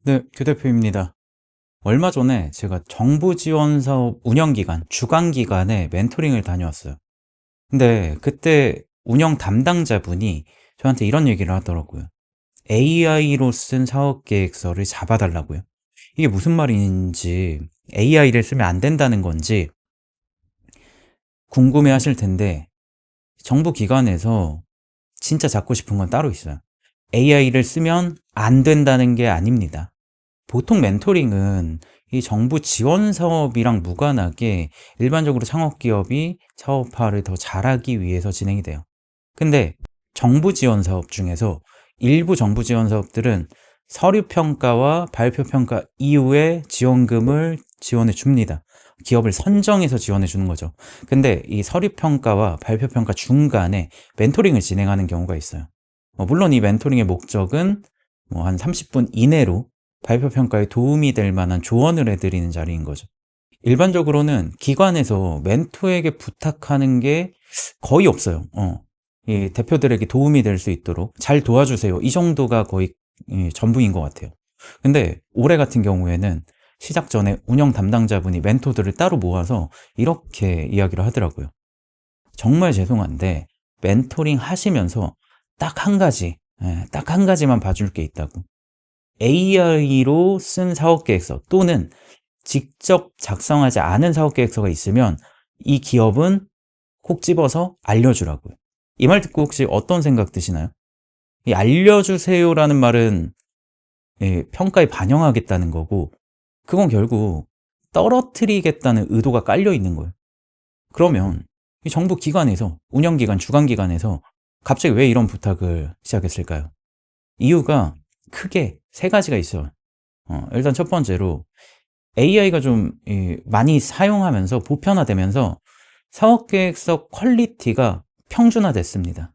네, 규 대표입니다. 얼마 전에 제가 정부 지원 사업 운영 기간, 주간 기간에 멘토링을 다녀왔어요. 근데 그때 운영 담당자분이 저한테 이런 얘기를 하더라고요. AI로 쓴 사업 계획서를 잡아달라고요. 이게 무슨 말인지, AI를 쓰면 안 된다는 건지 궁금해 하실 텐데, 정부 기관에서 진짜 잡고 싶은 건 따로 있어요. AI를 쓰면 안 된다는 게 아닙니다. 보통 멘토링은 이 정부 지원 사업이랑 무관하게 일반적으로 창업기업이 사업화를 더 잘하기 위해서 진행이 돼요. 근데 정부 지원 사업 중에서 일부 정부 지원 사업들은 서류평가와 발표평가 이후에 지원금을 지원해 줍니다. 기업을 선정해서 지원해 주는 거죠. 근데 이 서류평가와 발표평가 중간에 멘토링을 진행하는 경우가 있어요. 물론 이 멘토링의 목적은 한 30분 이내로 발표 평가에 도움이 될 만한 조언을 해드리는 자리인 거죠. 일반적으로는 기관에서 멘토에게 부탁하는 게 거의 없어요. 이 대표들에게 도움이 될 수 있도록 잘 도와주세요. 이 정도가 거의 전부인 것 같아요. 근데 올해 같은 경우에는 시작 전에 운영 담당자분이 멘토들을 따로 모아서 이렇게 이야기를 하더라고요. 정말 죄송한데 멘토링 하시면서 딱 한 가지, 딱 한 가지만 봐줄 게 있다고. AI로 쓴 사업계획서 또는 직접 작성하지 않은 사업계획서가 있으면 이 기업은 꼭 집어서 알려주라고요. 이 말 듣고 혹시 어떤 생각 드시나요? 이 알려주세요라는 말은 평가에 반영하겠다는 거고, 그건 결국 떨어뜨리겠다는 의도가 깔려 있는 거예요. 그러면 이 정부 기관에서, 운영기관, 주관기관에서 갑자기 왜 이런 부탁을 시작했을까요? 이유가 크게 세 가지가 있어요. 일단 첫 번째로 AI가 좀 많이 사용하면서 보편화되면서 사업계획서 퀄리티가 평준화됐습니다.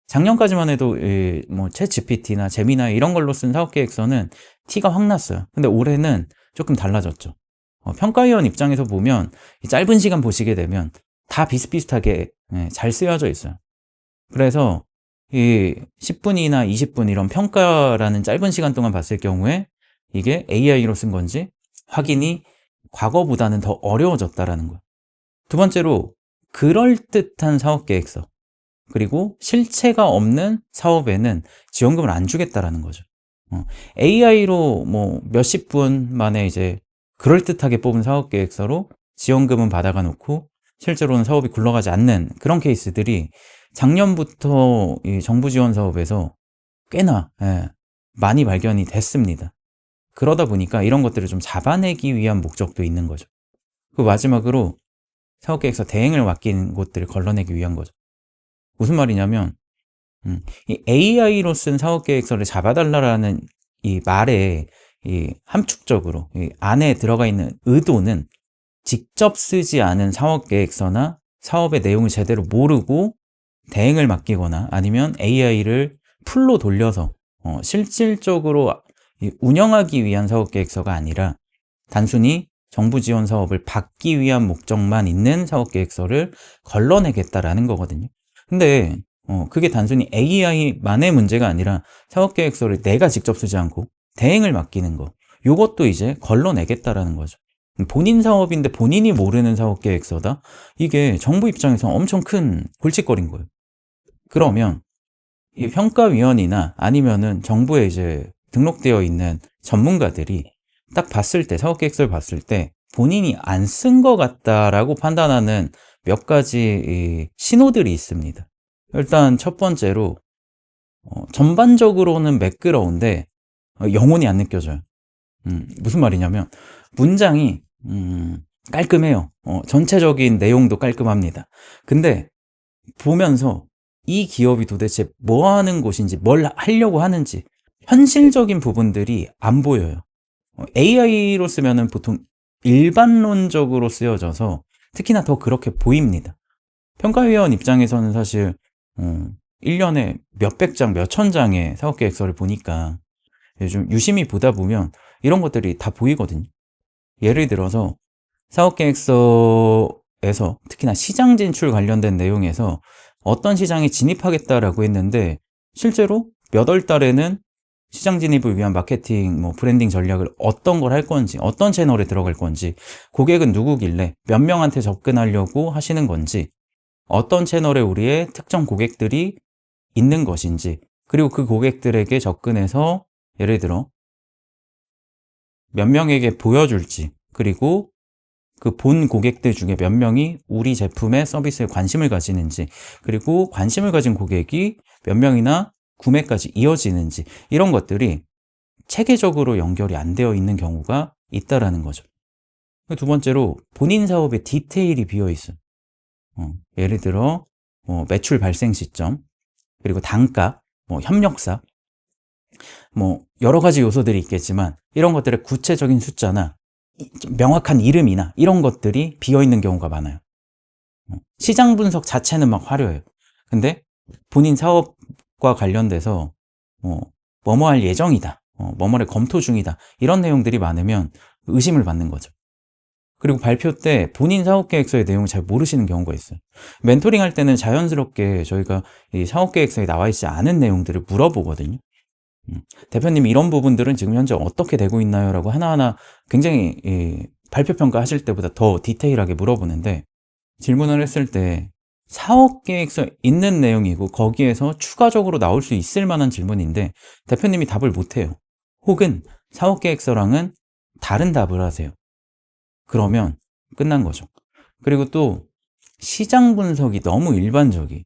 작년까지만 해도 챗 GPT나 제미나 이런 걸로 쓴 사업계획서는 티가 확 났어요. 근데 올해는 조금 달라졌죠. 평가위원 입장에서 보면 이 짧은 시간 보시게 되면 다 비슷비슷하게 잘 쓰여져 있어요. 그래서 이 10분이나 20분 이런 평가라는 짧은 시간 동안 봤을 경우에 이게 AI로 쓴 건지 확인이 과거보다는 더 어려워졌다라는 거예요. 두 번째로 그럴듯한 사업 계획서, 그리고 실체가 없는 사업에는 지원금을 안 주겠다라는 거죠. AI로 뭐 몇십 분 만에 이제 그럴듯하게 뽑은 사업 계획서로 지원금은 받아가 놓고 실제로는 사업이 굴러가지 않는 그런 케이스들이 작년부터 이 정부 지원 사업에서 꽤나 많이 발견이 됐습니다. 그러다 보니까 이런 것들을 좀 잡아내기 위한 목적도 있는 거죠. 그 마지막으로 사업계획서 대행을 맡긴 곳들을 걸러내기 위한 거죠. 무슨 말이냐면 이 AI로 쓴 사업계획서를 잡아달라는 이 말에 이 함축적으로 이 안에 들어가 있는 의도는 직접 쓰지 않은 사업계획서나 사업의 내용을 제대로 모르고 대행을 맡기거나 아니면 AI를 풀로 돌려서 실질적으로 운영하기 위한 사업계획서가 아니라 단순히 정부 지원 사업을 받기 위한 목적만 있는 사업계획서를 걸러내겠다라는 거거든요. 근데 그게 단순히 AI만의 문제가 아니라 사업계획서를 내가 직접 쓰지 않고 대행을 맡기는 거, 요것도 이제 걸러내겠다라는 거죠. 본인 사업인데 본인이 모르는 사업계획서다? 이게 정부 입장에서 엄청 큰 골칫거리인 거예요. 그러면 이 평가위원이나 아니면은 정부에 이제 등록되어 있는 전문가들이 딱 봤을 때, 사업계획서를 봤을 때 본인이 안 쓴 것 같다라고 판단하는 몇 가지 이 신호들이 있습니다. 일단 첫 번째로 전반적으로는 매끄러운데 영혼이 안 느껴져요. 무슨 말이냐면 문장이 깔끔해요. 전체적인 내용도 깔끔합니다. 근데 보면서 이 기업이 도대체 뭐 하는 곳인지, 뭘 하려고 하는지 현실적인 부분들이 안 보여요. AI로 쓰면은 보통 일반론적으로 쓰여져서 특히나 더 그렇게 보입니다. 평가위원 입장에서는 사실 1년에 몇백 장, 몇천 장의 사업계획서를 보니까 요즘 유심히 보다 보면 이런 것들이 다 보이거든요. 예를 들어서 사업계획서에서 특히나 시장 진출 관련된 내용에서 어떤 시장에 진입하겠다라고 했는데 실제로 몇 월 달에는 시장 진입을 위한 마케팅, 브랜딩 전략을 어떤 걸 할 건지, 어떤 채널에 들어갈 건지, 고객은 누구길래 몇 명한테 접근하려고 하시는 건지, 어떤 채널에 우리의 특정 고객들이 있는 것인지, 그리고 그 고객들에게 접근해서 예를 들어 몇 명에게 보여줄지, 그리고 그 본 고객들 중에 몇 명이 우리 제품의 서비스에 관심을 가지는지, 그리고 관심을 가진 고객이 몇 명이나 구매까지 이어지는지, 이런 것들이 체계적으로 연결이 안 되어 있는 경우가 있다라는 거죠. 두 번째로 본인 사업의 디테일이 비어 있어요. 예를 들어 매출 발생 시점, 그리고 단가, 협력사, 여러 가지 요소들이 있겠지만 이런 것들의 구체적인 숫자나 좀 명확한 이름이나 이런 것들이 비어 있는 경우가 많아요. 시장 분석 자체는 막 화려해요. 근데 본인 사업과 관련돼서 뭐뭐 할 예정이다, 뭐뭐를 검토 중이다, 이런 내용들이 많으면 의심을 받는 거죠. 그리고 발표 때 본인 사업계획서의 내용을 잘 모르시는 경우가 있어요. 멘토링 할 때는 자연스럽게 저희가 이 사업계획서에 나와 있지 않은 내용들을 물어보거든요. 대표님, 이런 부분들은 지금 현재 어떻게 되고 있나요? 라고 하나하나 굉장히 발표평가 하실 때보다 더 디테일하게 물어보는데, 질문을 했을 때 사업계획서에 있는 내용이고 거기에서 추가적으로 나올 수 있을 만한 질문인데 대표님이 답을 못해요. 혹은 사업계획서랑은 다른 답을 하세요. 그러면 끝난 거죠. 그리고 또 시장 분석이 너무 일반적이,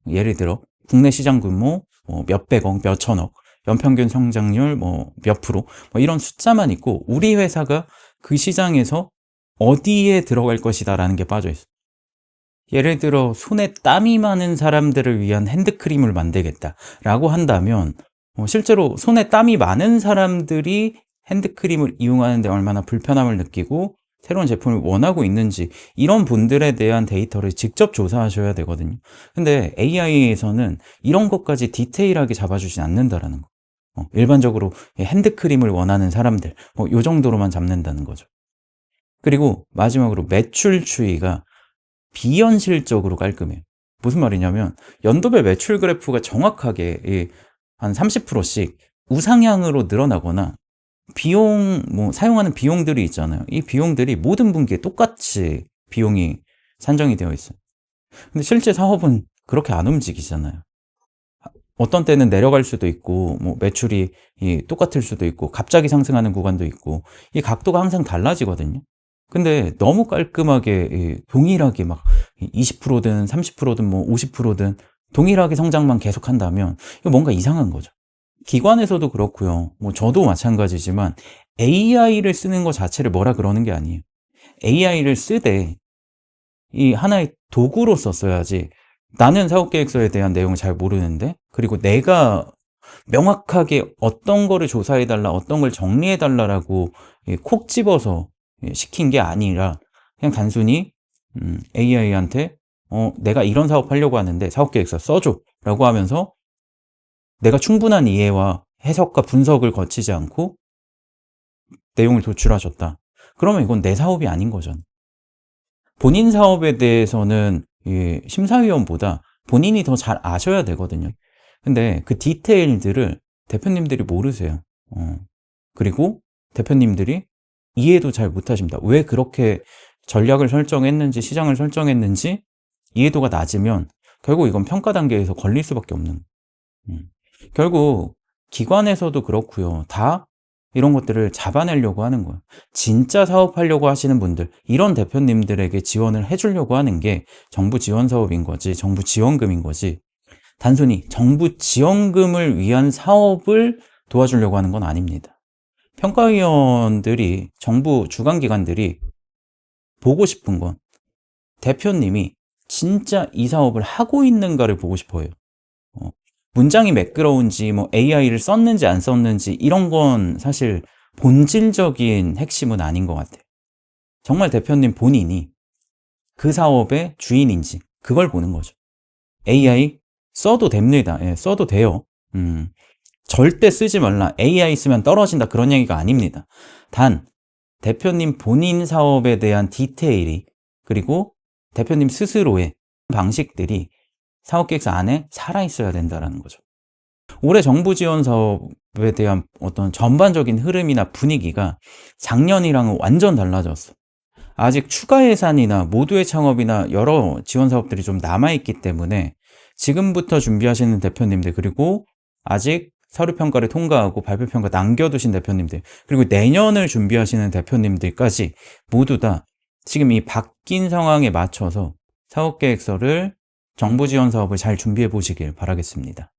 예를 들어 국내 시장 규모 몇백억, 몇천억, 연평균 성장률 몇 프로, 이런 숫자만 있고 우리 회사가 그 시장에서 어디에 들어갈 것이다 라는 게 빠져 있어. 예를 들어 손에 땀이 많은 사람들을 위한 핸드크림을 만들겠다 라고 한다면 실제로 손에 땀이 많은 사람들이 핸드크림을 이용하는데 얼마나 불편함을 느끼고 새로운 제품을 원하고 있는지, 이런 분들에 대한 데이터를 직접 조사하셔야 되거든요. 근데 AI에서는 이런 것까지 디테일하게 잡아주진 않는다라는 거. 일반적으로 핸드크림을 원하는 사람들, 요 정도로만 잡는다는 거죠. 그리고 마지막으로 매출 추이가 비현실적으로 깔끔해요. 무슨 말이냐면 연도별 매출 그래프가 정확하게 한 30%씩 우상향으로 늘어나거나, 비용, 사용하는 비용들이 있잖아요. 이 비용들이 모든 분기에 똑같이 비용이 산정이 되어 있어요. 근데 실제 사업은 그렇게 안 움직이잖아요. 어떤 때는 내려갈 수도 있고, 매출이 똑같을 수도 있고, 갑자기 상승하는 구간도 있고, 이 각도가 항상 달라지거든요. 근데 너무 깔끔하게 동일하게 막 20%든 30%든 50%든 동일하게 성장만 계속한다면 이거 뭔가 이상한 거죠. 기관에서도 그렇고요. 저도 마찬가지지만 AI를 쓰는 것 자체를 뭐라 그러는 게 아니에요. AI를 쓰되 이 하나의 도구로서 써야지, 나는 사업계획서에 대한 내용을 잘 모르는데, 그리고 내가 명확하게 어떤 거를 조사해달라, 어떤 걸 정리해달라라고 콕 집어서 시킨 게 아니라 그냥 단순히 AI한테 내가 이런 사업 하려고 하는데 사업계획서 써줘 라고 하면서 내가 충분한 이해와 해석과 분석을 거치지 않고 내용을 도출하셨다. 그러면 이건 내 사업이 아닌 거죠. 본인 사업에 대해서는 심사위원보다 본인이 더 잘 아셔야 되거든요. 근데 그 디테일들을 대표님들이 모르세요. 그리고 대표님들이 이해도 잘 못하십니다. 왜 그렇게 전략을 설정했는지, 시장을 설정했는지 이해도가 낮으면 결국 이건 평가 단계에서 걸릴 수밖에 없는. 결국 기관에서도 그렇고요. 다 이런 것들을 잡아내려고 하는 거예요. 진짜 사업하려고 하시는 분들, 이런 대표님들에게 지원을 해주려고 하는 게 정부 지원 사업인 거지, 정부 지원금인 거지, 단순히 정부 지원금을 위한 사업을 도와주려고 하는 건 아닙니다. 평가위원들이, 정부 주관기관들이 보고 싶은 건 대표님이 진짜 이 사업을 하고 있는가를 보고 싶어요. 문장이 매끄러운지, AI를 썼는지 안 썼는지, 이런 건 사실 본질적인 핵심은 아닌 것 같아요. 정말 대표님 본인이 그 사업의 주인인지, 그걸 보는 거죠. AI 써도 됩니다. 써도 돼요. 절대 쓰지 말라, AI 쓰면 떨어진다, 그런 얘기가 아닙니다. 단 대표님 본인 사업에 대한 디테일이, 그리고 대표님 스스로의 방식들이 사업계획서 안에 살아있어야 된다는 거죠. 올해 정부 지원 사업에 대한 어떤 전반적인 흐름이나 분위기가 작년이랑은 완전 달라졌어. 아직 추가 예산이나 모두의 창업이나 여러 지원 사업들이 좀 남아있기 때문에 지금부터 준비하시는 대표님들, 그리고 아직 서류 평가를 통과하고 발표 평가 남겨두신 대표님들, 그리고 내년을 준비하시는 대표님들까지 모두 다 지금 이 바뀐 상황에 맞춰서 사업계획서를, 정부 지원 사업을 잘 준비해 보시길 바라겠습니다.